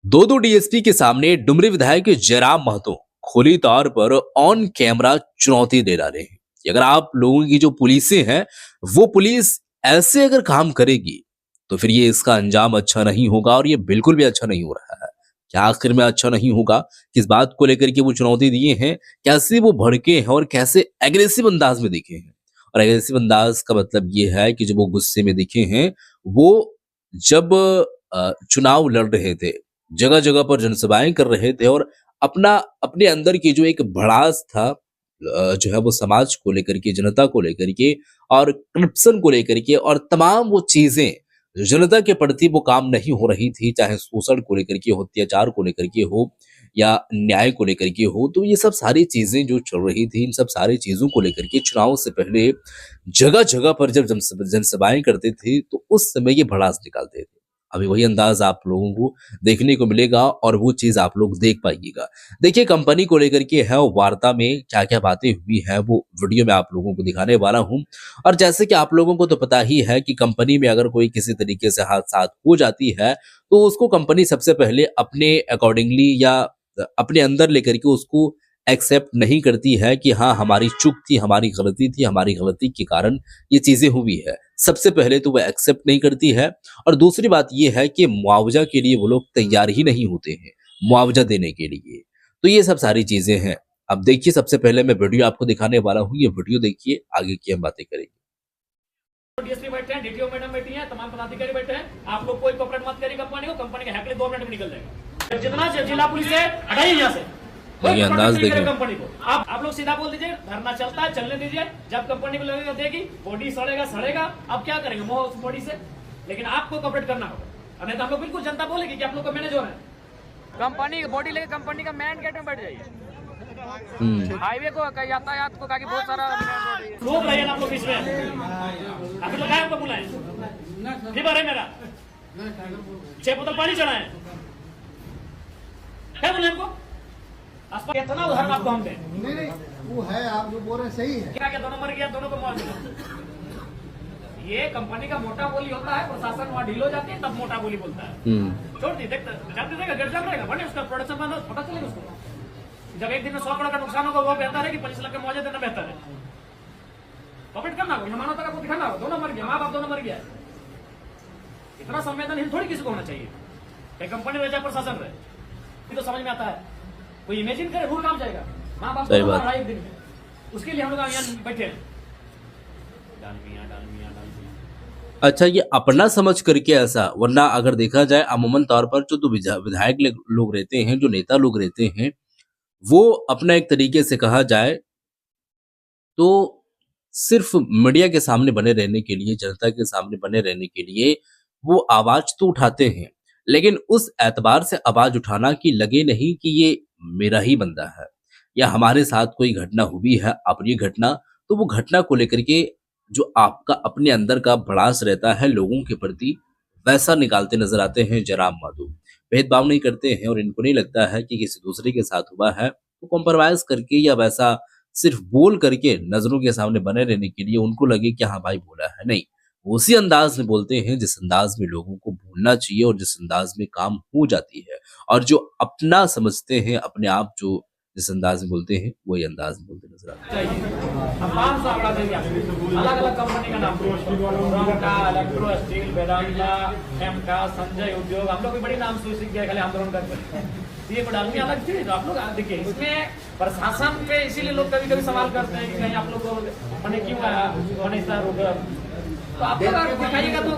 दो डीएसपी के सामने डुमरी विधायक जयराम महतो खुली तौर पर ऑन कैमरा चुनौती दे डाले हैं कि अगर आप लोगों की जो पुलिसें हैं वो पुलिस ऐसे अगर काम करेगी तो फिर ये इसका अंजाम अच्छा नहीं होगा और ये बिल्कुल भी अच्छा नहीं हो रहा है। क्या आखिर में अच्छा नहीं होगा? किस बात को लेकर के वो चुनौती दिए हैं? कैसे वो भड़के हैं और कैसे एग्रेसिव अंदाज में दिखे हैं? और एग्रेसिव अंदाज का मतलब ये है कि जब वो गुस्से में दिखे हैं, वो जब चुनाव लड़ रहे थे, जगह जगह पर जनसभाएं कर रहे थे और अपना अपने अंदर की जो एक भड़ास था, जो है वो समाज को लेकर के, जनता को लेकर के और करप्शन को लेकर के और तमाम वो चीजें जो जनता के प्रति वो काम नहीं हो रही थी, चाहे शोषण को लेकर के हो, अत्याचार को लेकर के हो या न्याय को लेकर के हो, तो ये सब सारी चीजें जो चल रही थी, इन सब सारी चीजों को लेकर के चुनाव से पहले जगह जगह पर जब जनसभाएं करते थे तो उस समय ये भड़ास निकालते थे। अभी वही अंदाज आप लोगों को देखने को मिलेगा और वो चीज आप लोग देख पाइएगा। देखिए, कंपनी को लेकर के है वार्ता में क्या क्या बातें हुई है वो वीडियो में आप लोगों को दिखाने वाला हूं। और जैसे कि आप लोगों को तो पता ही है कि कंपनी में अगर कोई किसी तरीके से हादसा हो जाती है तो उसको कंपनी सबसे पहले अपने अकॉर्डिंगली या अपने अंदर लेकर के उसको एक्सेप्ट नहीं करती है कि हाँ, हमारी चूक थी, हमारी गलती थी, हमारी गलती के कारण ये चीजें हुई है। सबसे पहले तो वह एक्सेप्ट नहीं करती है और दूसरी बात ये है कि मुआवजा के लिए वो लोग तैयार ही नहीं होते हैं, मुआवजा देने के लिए। तो ये सब सारी चीजें हैं। अब देखिए, सबसे पहले मैं वीडियो आपको दिखाने वाला हूँ, ये वीडियो देखिए, आगे की हम बातें करेंगे। डीएसपी बैठे हैं, डीटीओ मैडम बैठी हैं, तमाम पदाधिकारी बैठे हैं। आप लोग कोई कोऑपरेट मत करिए कंपनी के हैकले 2 मिनट में निकल जाएगा। जितना जिला पुलिस है हटाइए यहाँ से। ये अंदाज देखिए कंपनी को आप लोग सीधा बोल दीजिए, धरना चलता है, चलने दीजिए। जब कंपनी को लगेगा देगी बॉडी सड़ेगा, अब क्या करेंगे मोह उस बॉडी से। लेकिन आपको कोऑपरेट करना होगा, नहीं तो हम लोग बिल्कुल जनता बोलेगी कि आप लोग का मैनेज हो रहा है। कंपनी की बॉडी लेके कंपनी का मेन गेट में बैठ जाइए। हाईवे को यातायात को काफी बहुत सारा लोग रहे आप लोग इसमें। अभी तो गायब को बुलाए फीवर है मेरा, 6 बोतल पानी चढ़ाए, क्या बोले हमको? इतना उदाहरण आपको हम दें? नहीं वो है, आप जो बोल रहे हैं सही है। क्या दोनों मर गया, दोनों को मुआवजा। ये कंपनी का मोटा बोली होता है, प्रशासन वहाँ ढील हो जाती है तब मोटा बोली बोलता है। छोड़ दी देगा गेट जम रहेगा, बने उसका प्रोडक्शन बंद, पता चलेगा उसको। जब एक दिन में 100 करोड़ का नुकसान होगा वो बेहतर है कि 25 लाख का मुआवजा देना बेहतर है। कॉपरेट करना होगा, मानवता का दिखाना होगा। दोनों मर गया, माँ बाप दोनों मर गया। इतना संवेदनहीन थोड़ी किसी को होना चाहिए। कंपनी रहे चाहे प्रशासन रहे, तो समझ में आता है। कोई इमेजिन करे रूल काम जाएगा। माँ बाप को मारा एक दिन में, उसके लिए हम लोग यहाँ बैठे हैं। डाल मियां। अच्छा, ये अपना समझ करके ऐसा, वरना अगर देखा जाए अमूमन तौर पर जो तो विधायक लोग रहते हैं, जो नेता लोग रहते हैं, वो अपना एक तरीके से कहा जाए तो सिर्फ मीडिया के सामने बने रहने के लिए, जनता के सामने बने रहने के लिए वो आवाज तो उठाते हैं, लेकिन उस एतबार से आवाज उठाना कि लगे नहीं कि ये मेरा ही बंदा है या हमारे साथ कोई घटना हुई है अपनी घटना, तो वो घटना को लेकर के जो आपका अपने अंदर का भड़ास रहता है लोगों के प्रति, वैसा निकालते नजर आते हैं जयराम महतो। भेदभाव नहीं करते हैं और इनको नहीं लगता है कि किसी दूसरे के साथ हुआ है तो कॉम्प्रोमाइज करके या वैसा सिर्फ बोल करके नजरों के सामने बने रहने के लिए उनको लगे कि हाँ भाई बोला है। नहीं, वो उसी अंदाज में बोलते हैं जिस अंदाज में लोगों को बोलना चाहिए और जिस अंदाज में काम हो जाती है, और जो अपना समझते हैं अपने आप, जो जिस अंदाज में बोलते हैं वही अंदाज में बोलते नजर आते हैं। अलग अलग कंपनी का नाम, इलेक्ट्रो स्टील, वेदांता, एमका, संजय उद्योग, हम लोग भी बड़ी नाम से सीख गए खाली आंदोलन करके। ये आदमी अलग थे। आप लोग देखिए, इसमें प्रशासन पे इसीलिए लोग कभी कभी सवाल करते हैं कि कहीं आप लोग मैंने क्यों आया, तो आप लोग दिखाइएगा तो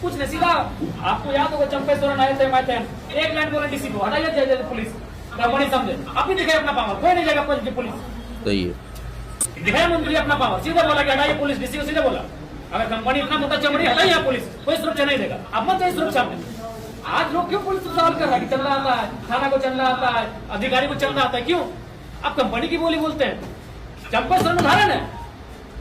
कुछ नहीं, सीधा आपको याद होगा चंपेश्वर आए थे, एक लाइन बोले डीसी को हटाइए, पुलिस कंपनी समझे, अपनी दिखाई अपना पावर, कोई नहीं जाएगा पुलिस। सही है, दिखाया मंत्री अपना पावर, सीधे बोला कि हटाइए पुलिस, डीसी को सीधे बोला अगर कंपनी इतना मोटा चमड़ी हटाइए पुलिस, कोई सुरक्षा नहीं देगा। अब मत चाहिए सुरक्षा में। आज लोग क्यों पुलिस को सवाल कर रहा है कि चलना आता है, थाना को चलना आता है, अधिकारी को चलना आता है, क्यों? आप कंपनी की बोली बोलते हैं। चंपेश्वर में उदाहरण है,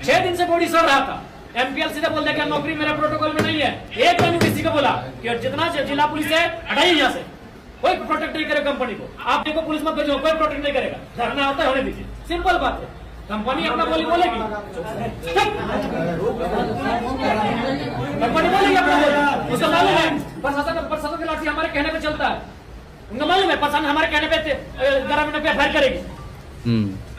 6 दिन से बॉडी सड़ रहा था, एमपीएल सीधे बोल दिया कि नौकरी मेरे प्रोटोकॉल में नहीं है। एक टाइम डीसी को बोला कि जितना जिला पुलिस है हटाइए यहाँ से, कोई प्रोटेक्ट नहीं करेगा कंपनी को। आप देखो पुलिस मत भेजो, कोई प्रोटेक्ट नहीं करेगा, धरना होता है होने दीजिए, सिंपल बात है। कंपनी अपना बोली बोलेगी, कंपनी बोलेगी अपना बोली, उसका मालूम है प्रशासन के लाठी हमारे कहने पे चलता है। उनको मालूम है पसंद हमारे कहने पे 11 मिनट पे एफआईआर करेगी।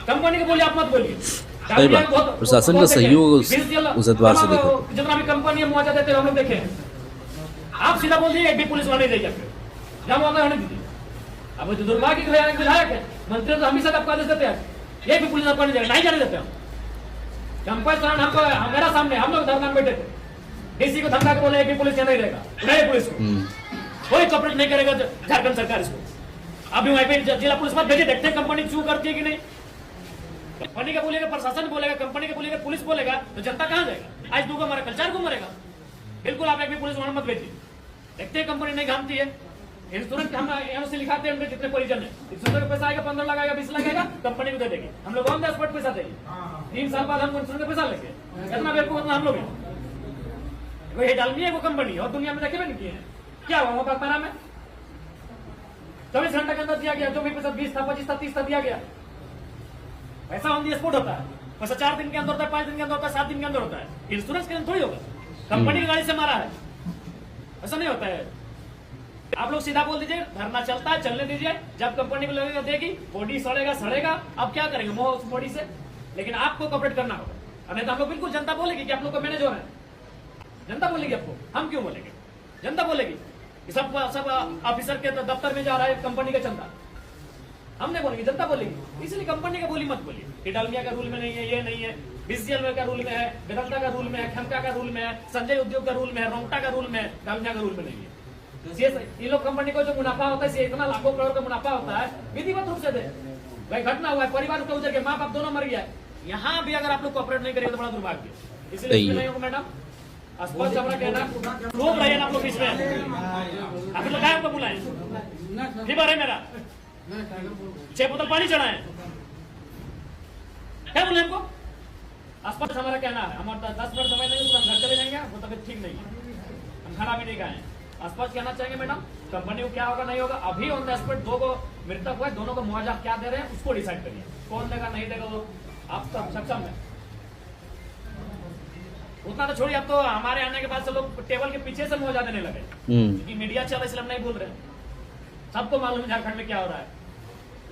कंपनी को बोलिए आप मत बोलिए। सही बात, प्रशासन का सहयोग उस एतबार से देखो। जितना भी कंपनी है मुआवजा देते हैं हम लोग देखे हैं। आप सीधा बोल दिए एक भी पुलिस वाले नहीं जाएगा, जहाँ मुआवजा होने दीजिए। अब जो दुर्भाग्य विधायक है, मंत्री तो हमेशा आपको आदेश देते हैं ये भी पुलिस आपको नहीं जाएगा, नहीं जाने देते हम। चंपा चरण हमको मेरा सामने हम लोग धरना में बैठे थे, डीसी को धमका के बोले कि पुलिस नहीं रहेगा, नहीं पुलिस को कोई कॉपरेट नहीं करेगा झारखंड सरकार इसको। अभी वहीं पे जिला पुलिस मत भेजिए, देखते हैं कंपनी चू करती है कि नहीं। कंपनी का बोलेगा, प्रशासन बोलेगा, कंपनी का बोलेगा, पुलिस बोलेगा, तो जनता कहाँ जाएगा? आज 2 को मरेगा, कल 4 को मरेगा। बिल्कुल आप एक भी पुलिस वाला मत भेजिए, देखते हैं कंपनी नहीं घामती है। इंश्योरेंस हम यहाँ से लिखाते हैं, उनके जितने परिजन है, इंश्योरेंस का पैसा आएगा, 15 लाख आएगा, 20 लाख आएगा, कंपनी को दे देंगे। हम लोग ऑन द स्पॉट पैसा देंगे। 3 साल बाद हम इंश्योरेंस का पैसा लेंगे, इतना बेवकूफ उतना हम लोग हैं। ये डालनी है वो कंपनी, और दुनिया में देखे भी नहीं किए हैं। क्या हुआ बागबारा में 24 घंटे के अंदर दिया गया, जो भी पैसा 20 था, 25 था, 30 था, दिया गया। पैसा ऑन दी स्पॉट होता है, पैसा 4 दिन के अंदर होता है, 5 दिन के अंदर होता है, 7 दिन के अंदर होता है। इंश्योरेंस के अंदर थोड़ी होगा, कंपनी की गाड़ी से मारा है, ऐसा नहीं होता है। आप लोग सीधा बोल दीजिए, धरना चलता है, चलने दीजिए। जब कंपनी को लगेगा देगी, बॉडी सड़ेगा सड़ेगा, अब क्या करेंगे मोह उस बॉडी से। लेकिन आपको कॉपरेट करना होगा, नहीं तो हम लोग बिल्कुल जनता बोलेगी कि आप लोग का मैनेज हो रहा है। जनता बोलेगी आपको, हम क्यों बोलेंगे? जनता बोलेगी कि सब ऑफिसर के दफ्तर में जा रहा है कंपनी का चंदा, हम नहीं बोलेंगे, जनता बोलेगी। इसलिए कंपनी का बोली मत बोलिए कि डालमिया का रूल में नहीं है, ये नहीं है, बीसीएल का रूल में है, वेदांता का रूल में है, खनका का रूल में है, संजय उद्योग का रूल में है, रोंगटा का रूल में है, डालमिया का रूल में नहीं है। ये लोग कंपनी को जो मुनाफा होता है, इतना लाखों करोड़ का मुनाफा होता है, विधिवत रूप से दे। भाई घटना हुआ है, परिवार का उजर गया, माँ बाप दोनों मर गया, यहाँ भी अगर आप लोग कॉपरेट नहीं करेंगे तो बड़ा दुर्भाग्य। इसलिए नहीं होगा मैडम, स्पष्ट हमारा कहना लोग रहे आप लोग इसमें, आप लोग क्या बुलाए फीवर है मेरा, 6 बोतल पानी चढ़ाए, क्या बोले हमको? स्पष्ट हमारा कहना है, हमारा 10 मिनट समय नहीं, हम घर चले जाएंगे, वो तबियत ठीक नहीं है, हम खाना भी नहीं खाए। स्पष्ट कहना चाहेंगे मैडम, कंपनी को क्या होगा नहीं होगा, अभी ऑन द स्पॉट 2 को मृतक हुए, दोनों को मुआवजा क्या दे रहे हैं उसको डिसाइड करिए, कौन देगा नहीं देगा वो आप सब सक्षम है। उतना तो छोड़िए, अब तो हमारे आने के बाद से लोग टेबल के पीछे से मुआवजा देने लगे, क्योंकि मीडिया चला इसलिए हम नहीं बोल रहे। सबको मालूम है झारखंड में क्या हो रहा है,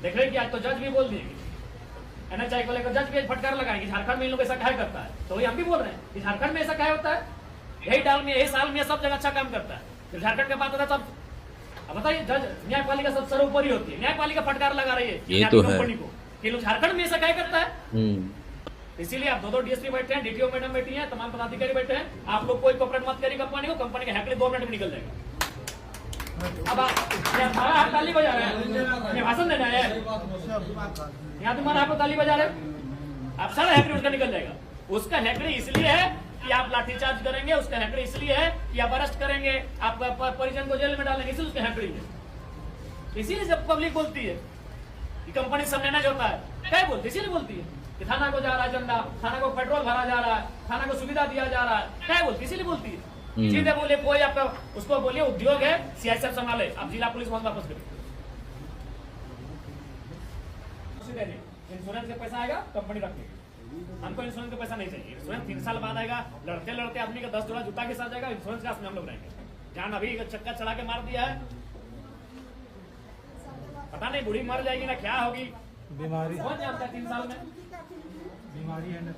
देख रहे कि आज तो जज भी बोल दिए, एनएचआई को लेकर जज भी फटकार लगाएंगे झारखंड में इन लोग ऐसा क्या करता है। तो वही हम भी बोल रहे हैं कि झारखंड में ऐसा क्या होता है, यही डाल में, यही साल में, सब जगह अच्छा काम करता है। फिर झारखंड के बात होता है तब अब बताइए, जज न्यायपालिका सब सर्वोपरि होती है, न्यायपालिका फटकार लगा रही है ये तो कंपनी को कि लोग झारखंड में ऐसा क्या करता है। इसीलिए आप 2 डीएसपी बैठे हैं, डीटीओ मैडम बैठी हैं, तमाम पदाधिकारी बैठे हैं। आप लोग कोई कॉपरेट मत करिए कंपनी को, कंपनी का हैकड़े 2 मिनट में निकल जाएगा। अब हमारा हाथ ताली बजा रहे हैं, ये भाषण देना है, यहाँ तुम्हारा हाथ ताली बजा रहे, आप सारा हैकड़े उसका निकल जाएगा। उसका हैकड़े इसलिए है कि आप लाठीचार्ज करेंगे, उसका हैकड़े इसलिए है कि आप अरेस्ट करेंगे, आपका परिजन को जेल में डालेंगे, इसलिए उसका हैकड़े है। इसीलिए जब पब्लिक बोलती है कि कंपनी सब मैनेज होता है, क्या बोलती है? इसीलिए बोलती है कि थाना को जा रहा है चंदा, थाना को पेट्रोल भरा जा रहा है, थाना को सुविधा दिया जा रहा है, क्या बोलती है? इसीलिए बोलती है। सीधे बोले कोई आपका उसको बोलिए उद्योग है, सीआईएसएफ संभाले, आप जिला पुलिस वापस करिए। इंश्योरेंस का पैसा आएगा, कंपनी रखेगी, हमको इंश्योरेंस का पैसा नहीं चाहिए। इंश्योरेंस 3 साल बाद आएगा, लड़ते लड़ते आदमी का 10 जोड़ा जूता के साथ आएगा, इंश्योरेंस का हम लोग रहेंगे। जान अभी चक्का चढ़ा के मार दिया है, पता नहीं बूढ़ी मर जाएगी ना क्या होगी, बीमारी कौन जानता है। 3 साल में बीमारी है ना,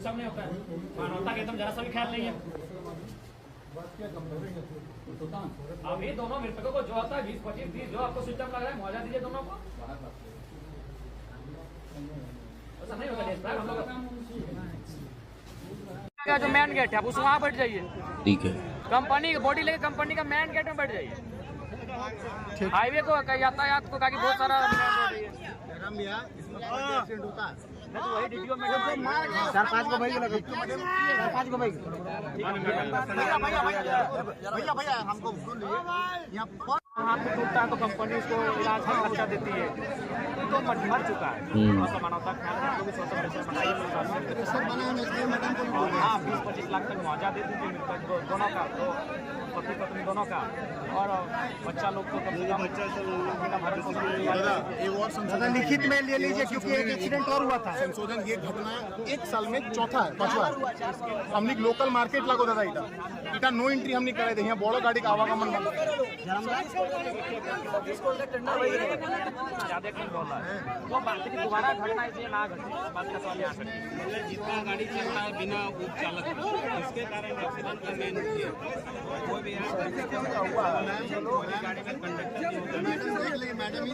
सब नहीं होता है, मानवता के एकदम जरा सा भी ख्याल नहीं है। अभी दोनों मृतकों को जो होता है 20-25 जो आपको सिस्टम लग रहा है मुआवजा दीजिए दोनों को, ऐसा नहीं होगा। हम लोग का जो मेन गेट है आप उस वहाँ बैठ जाइए, ठीक है, कंपनी की बॉडी लेके कंपनी का मेन गेट में बैठ जाइए। हाईवे को यातायात को काफी बहुत सारा एक्सीडेंट होता है, वही डीटीओ में 4-5 को भाई 4-5 को भाई भैया हमको हाथ में टूटता है तो कंपनी उसको इलाज का खर्चा देती है, तो मर चुका है। मानवता ख्याल बनाइए, हाँ 20-25 लाख तक मुआवजा दे दीजिए दोनों का, तो पति पत्नी दोनों का, और बच्चा लोग को कम से कम लिखित में ले लीजिए, क्योंकि एक एक्सीडेंट और हुआ था। संशोधन ये घटना 1 साल में 5वा हमने लोकल मार्केट लागो दादा इटा नो एंट्री हमने कराई थे, यहाँ बड़ो गाड़ी का आवागमन ज्यादा कम बोल रहा है वो बात की दोबारा घटना इसलिए ना घटे बात का सवाल यहाँ मतलब जितना गाड़ी चल रहा है बिना उप चालक इसके कारण एक्सीडेंट का मेन कोई भी हुआ गाड़ी का कंडक्टर मैडम ही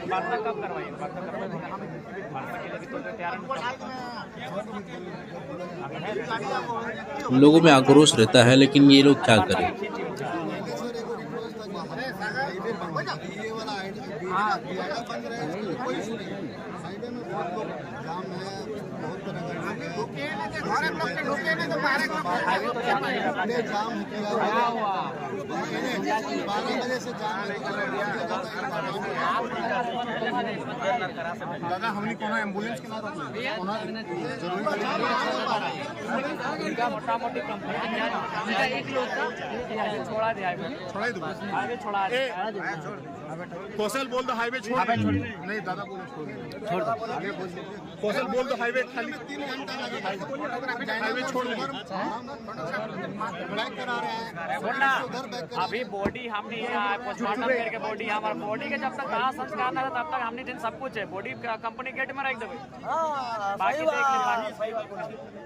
वार्ता कब करवाइए वार्ता करवाइए वार्ता के लिए तो तैयार लोगों में आक्रोश रहता है, लेकिन ये लोग क्या करें। ये वाला आइडिया बंद रहे कोई इशू नहीं है। हाईवे में बहुत लोग जाम है, बहुत तरह का जाम है, 12 बजे से जाम दादा हमने कौन एम्बुलेंस के मोटा मोटी कंपनी छोड़ा दिया छोड़ा कौशल बोल दो हाईवे छोड़ नहीं दादा बोलो छोड़ दो आगे बोल कौशल बोल दो हाईवे खाली 3 घंटा लगेगा हाईवे छोड़ दो ब्लैक करा रहे हैं अभी बॉडी हमने पोस्टमार्टम करके बॉडी हमारे बॉडी के जब तक कहाँ संस्कार ना तब तक हमने दिन सब कुछ है बॉडी कंपनी गेट में रख देवे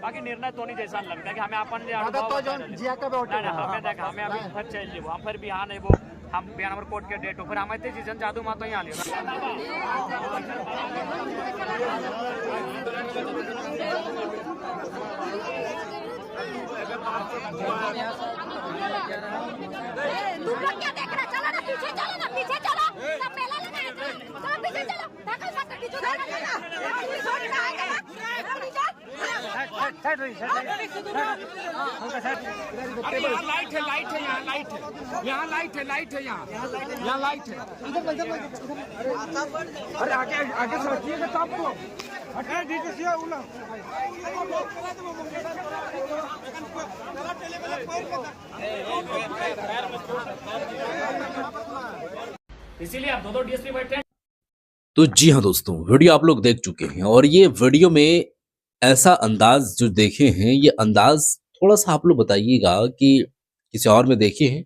बाकी निर्णय तो नहीं जैसा लगता है कि हमें अपन हमें देखा हमें अभी फिर चल जीव हम फिर बिहान है वो हम बिहान नंबर कोर्ट के डेट हो फिर हमें सीजन जादू मातो यहाँ तुम लोग क्या देख रहे? चलो ना पीछे चलो ना पीछे चलो सब मेला लगा है चलो पीछे चलो धक्का मत पीछे यहाँ लाइट है यहाँ लाइट है यहाँ लाइट है यहाँ लाइट है अरे आगे आगे सड़किएगा तो आपको इसीलिए आप दो डीएसपी बैठे हैं। तो जी हाँ दोस्तों, वीडियो आप लोग देख चुके हैं और ये वीडियो में ऐसा अंदाज जो देखे हैं, ये अंदाज थोड़ा सा आप लोग बताइएगा कि किसी और में देखे हैं,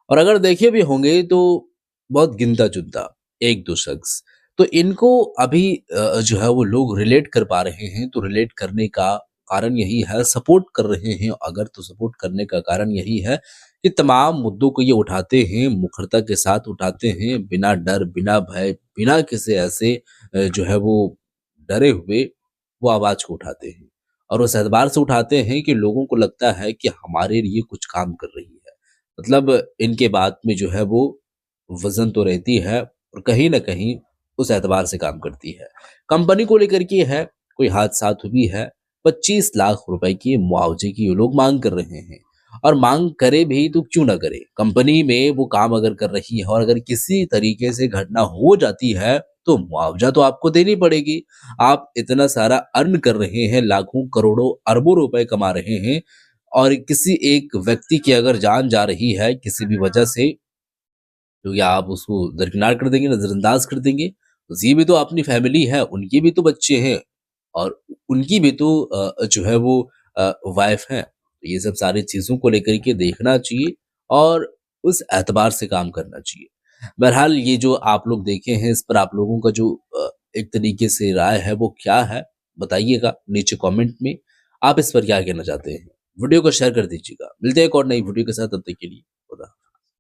और अगर देखे भी होंगे तो बहुत गिनता चुनता 1-2 शख्स। तो इनको अभी जो है वो लोग रिलेट कर पा रहे हैं, तो रिलेट करने का कारण यही है, सपोर्ट कर रहे हैं अगर, तो सपोर्ट करने का कारण यही है कि तमाम मुद्दों को ये उठाते हैं, मुखरता के साथ उठाते हैं, बिना डर, बिना भय, बिना किसी ऐसे जो है वो डरे हुए वो आवाज को उठाते हैं, और उस एतबार से उठाते हैं कि लोगों को लगता है कि हमारे लिए कुछ काम कर रही है। मतलब इनके बात में जो है वो वजन तो रहती है और कहीं ना कहीं उस एतबार से काम करती है। कंपनी को लेकर के है, कोई हादसा हुई है, 25 लाख रुपए की मुआवजे की ये लोग मांग कर रहे हैं, और मांग करे भी तो क्यों ना करे, कंपनी में वो काम अगर कर रही है और अगर किसी तरीके से घटना हो जाती है तो मुआवजा तो आपको देनी पड़ेगी। आप इतना सारा अर्न कर रहे हैं, लाखों करोड़ों अरबों रुपए कमा रहे हैं, और किसी एक व्यक्ति की अगर जान जा रही है किसी भी वजह से, तो क्या आप उसको दरकिनार कर देंगे, नजरअंदाज कर देंगे? तो ये भी तो अपनी फैमिली है, उनके भी तो बच्चे हैं और उनकी भी तो जो है वो वाइफ है। तो ये सब सारी चीजों को लेकर के देखना चाहिए और उस एतबार से काम करना चाहिए। बहरहाल ये जो आप लोग देखे हैं, इस पर आप लोगों का जो एक तरीके से राय है वो क्या है, बताइएगा नीचे कमेंट में। आप इस पर क्या कहना चाहते हैं? वीडियो को शेयर कर दीजिएगा। मिलते हैं एक और नई वीडियो के साथ, तब तक के लिए